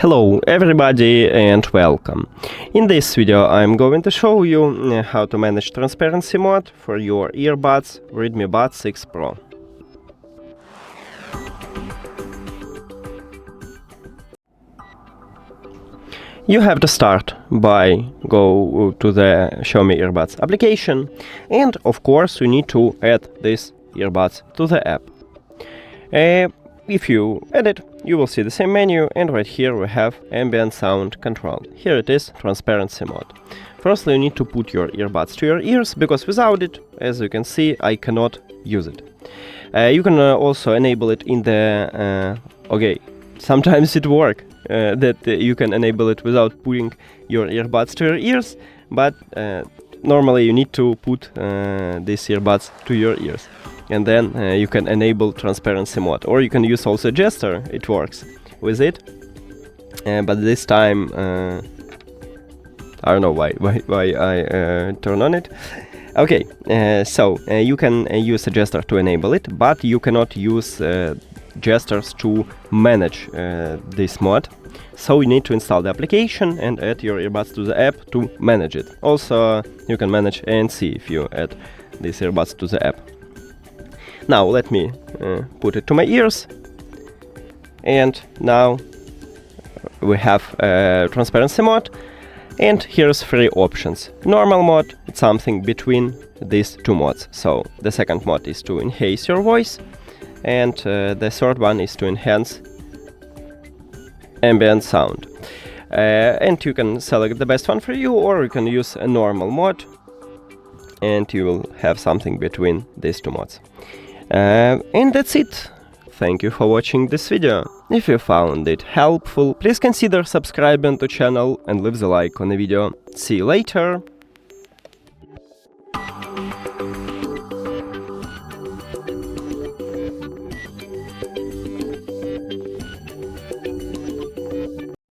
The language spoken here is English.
Hello everybody and welcome. In this video I'm going to show you how to manage transparency mode for your earbuds REDMI Buds 6 Pro. You have to start by go to the Xiaomi Earbuds application, and of course you need to add these earbuds to the app. If you add it, you will see the same menu, and right here we have ambient sound control. Here it is, transparency mode. Firstly, you need to put your earbuds to your ears, because without it, as you can see, I cannot use it. You can also enable it in the... okay, sometimes it works, that you can enable it without putting your earbuds to your ears, but normally you need to put these earbuds to your ears. And then you can enable transparency mode, or you can use also gesture, it works with it, but this time I don't know why I turn on it. Okay, so you can use a gesture to enable it, but you cannot use gestures to manage this mode, so you need to install the application and add your earbuds to the app to manage it. Also you can manage ANC if you add these earbuds to the app. Now let me put it to my ears, and now we have transparency mode, and here's three options. Normal mode, it's something between these two modes. So the second mode is to enhance your voice, and the third one is to enhance ambient sound. And you can select the best one for you, or you can use a normal mode, and you will have something between these two modes. And that's it. Thank you for watching this video. If you found it helpful, please consider subscribing to the channel and leave the like on the video. See you later!